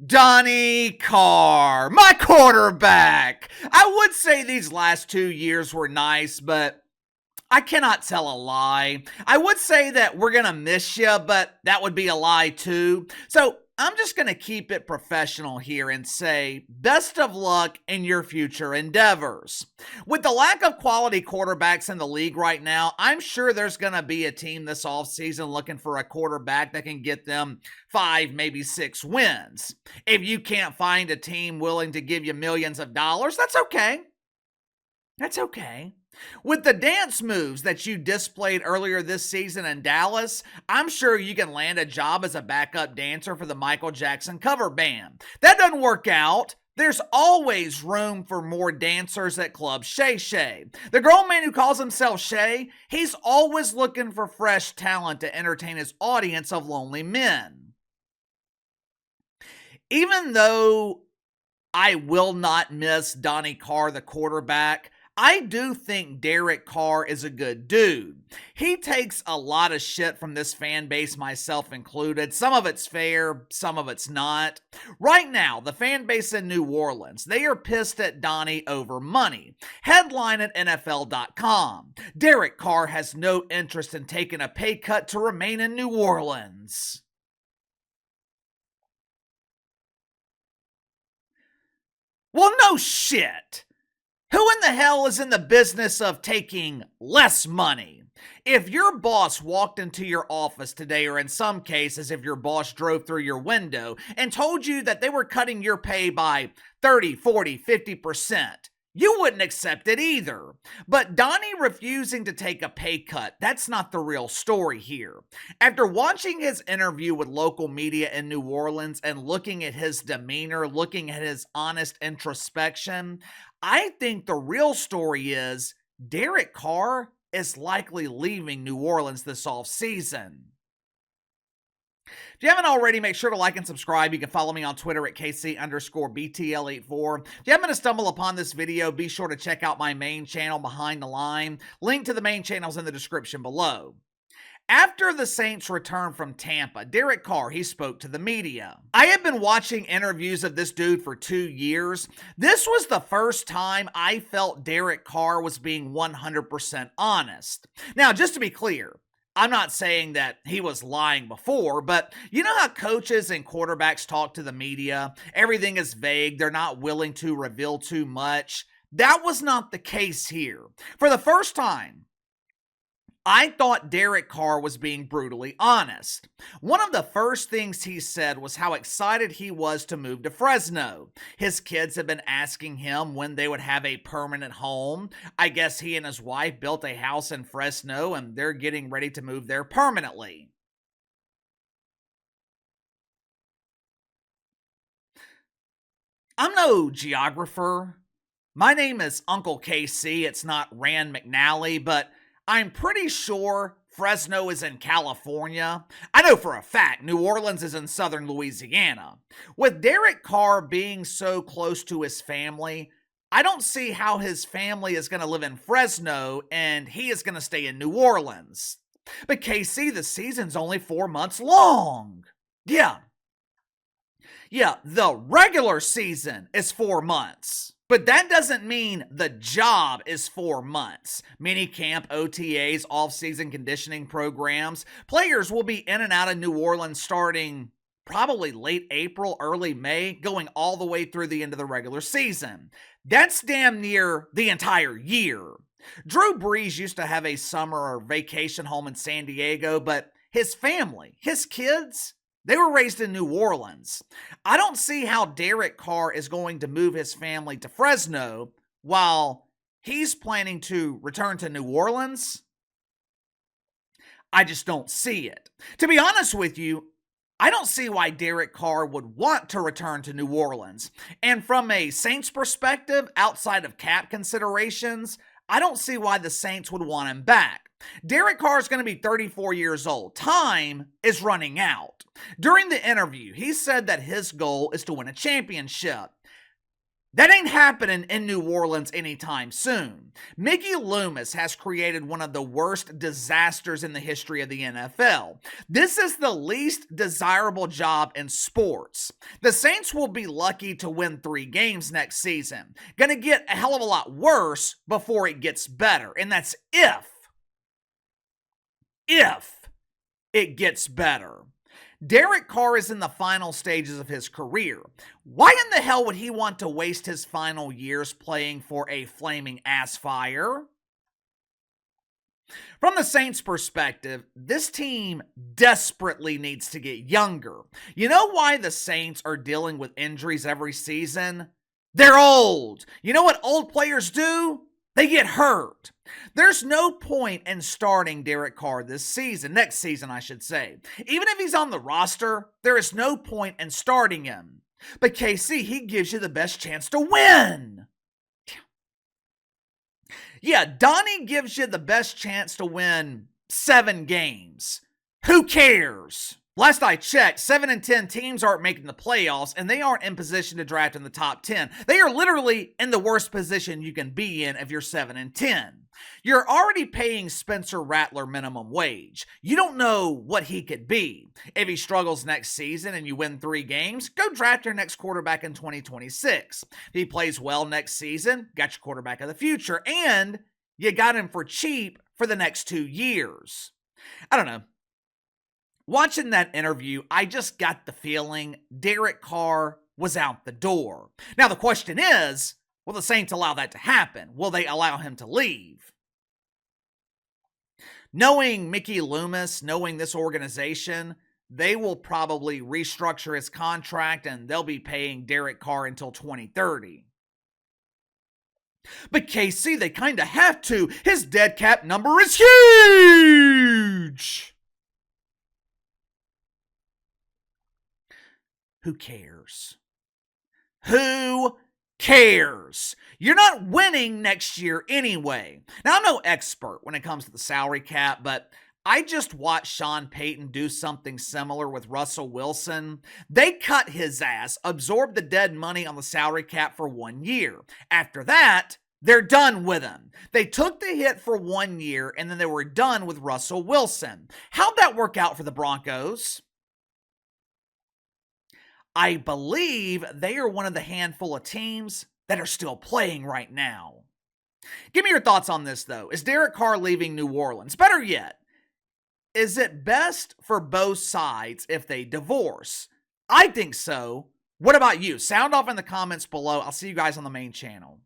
Donnie Carr, my quarterback. I would say these last 2 years were nice, but I cannot tell a lie. I would say that we're going to miss you, but that would be a lie too. So I'm just going to keep it professional here and say best of luck in your future endeavors. With the lack of quality quarterbacks in the league right now, I'm sure there's going to be a team this offseason looking for a quarterback that can get them 5, maybe 6 wins. If you can't find a team willing to give you millions of dollars, that's okay. That's okay. With the dance moves that you displayed earlier this season in Dallas, I'm sure you can land a job as a backup dancer for the Michael Jackson cover band. That doesn't work out. There's always room for more dancers at Club Shay Shay. The grown man who calls himself Shay, he's always looking for fresh talent to entertain his audience of lonely men. Even though I will not miss Donnie Carr, the quarterback, I do think Derek Carr is a good dude. He takes a lot of shit from this fan base, myself included. Some of it's fair, some of it's not. Right now, the fan base in New Orleans, they are pissed at Donnie over money. Headline at NFL.com. Derek Carr has no interest in taking a pay cut to remain in New Orleans. Well, no shit. Who in the hell is in the business of taking less money? If your boss walked into your office today, or in some cases, if your boss drove through your window and told you that they were cutting your pay by 30, 40, 50%, you wouldn't accept it either. But Donnie refusing to take a pay cut, that's not the real story here. After watching his interview with local media in New Orleans and looking at his demeanor, looking at his honest introspection, I think the real story is Derek Carr is likely leaving New Orleans this offseason. If you haven't already, make sure to like and subscribe. You can follow me on Twitter at KC_BTL84. If you happen to stumble upon this video, be sure to check out my main channel, Behind the Line. Link to the main channel is in the description below. After the Saints returned from Tampa, Derek Carr, he spoke to the media. I have been watching interviews of this dude for 2 years. This was the first time I felt Derek Carr was being 100% honest. Now, just to be clear, I'm not saying that he was lying before, but you know how coaches and quarterbacks talk to the media? Everything is vague. They're not willing to reveal too much. That was not the case here. For the first time, I thought Derek Carr was being brutally honest. One of the first things he said was how excited he was to move to Fresno. His kids have been asking him when they would have a permanent home. I guess he and his wife built a house in Fresno and they're getting ready to move there permanently. I'm no geographer. My name is Uncle KC. It's not Rand McNally, but I'm pretty sure Fresno is in California. I know for a fact New Orleans is in southern Louisiana. With Derek Carr being so close to his family, I don't see how his family is going to live in Fresno and he is going to stay in New Orleans. But KC, the season's only 4 months long. Yeah, the regular season is 4 months. But that doesn't mean the job is 4 months. Minicamp, OTAs, off-season conditioning programs. Players will be in and out of New Orleans starting probably late April, early May, going all the way through the end of the regular season. That's damn near the entire year. Drew Brees used to have a summer or vacation home in San Diego, but his family, his kids, they were raised in New Orleans. I don't see how Derek Carr is going to move his family to Fresno while he's planning to return to New Orleans. I just don't see it. To be honest with you, I don't see why Derek Carr would want to return to New Orleans. And from a Saints perspective, outside of cap considerations, I don't see why the Saints would want him back. Derek Carr is going to be 34 years old. Time is running out. During the interview, he said that his goal is to win a championship. That ain't happening in New Orleans anytime soon. Mickey Loomis has created one of the worst disasters in the history of the NFL. This is the least desirable job in sports. The Saints will be lucky to win 3 games next season. Gonna get a hell of a lot worse before it gets better. And that's if it gets better. Derek Carr is in the final stages of his career. Why in the hell would he want to waste his final years playing for a flaming ass fire? From the Saints' perspective, this team desperately needs to get younger. You know why the Saints are dealing with injuries every season? They're old. You know what old players do? They get hurt. There's no point in starting Derek Carr this season, next season, I should say. Even if he's on the roster, there is no point in starting him. But KC, he gives you the best chance to win. Yeah, Donnie gives you the best chance to win 7 games. Who cares? Last I checked, 7 and 10 teams aren't making the playoffs, and they aren't in position to draft in the top 10. They are literally in the worst position you can be in if you're 7 and 10. You're already paying Spencer Rattler minimum wage. You don't know what he could be. If he struggles next season and you win 3 games, go draft your next quarterback in 2026. If he plays well next season, got your quarterback of the future, and you got him for cheap for the next 2 years. I don't know. Watching that interview, I just got the feeling Derek Carr was out the door. Now, the question is, will the Saints allow that to happen? Will they allow him to leave? Knowing Mickey Loomis, knowing this organization, they will probably restructure his contract and they'll be paying Derek Carr until 2030. But KC, they kind of have to. His dead cap number is huge. Who cares? Who cares? You're not winning next year anyway. Now, I'm no expert when it comes to the salary cap, but I just watched Sean Payton do something similar with Russell Wilson. They cut his ass, absorbed the dead money on the salary cap for 1 year. After that, they're done with him. They took the hit for 1 year, and then they were done with Russell Wilson. How'd that work out for the Broncos? I believe they are one of the handful of teams that are still playing right now. Give me your thoughts on this, though. Is Derek Carr leaving New Orleans? Better yet, is it best for both sides if they divorce? I think so. What about you? Sound off in the comments below. I'll see you guys on the main channel.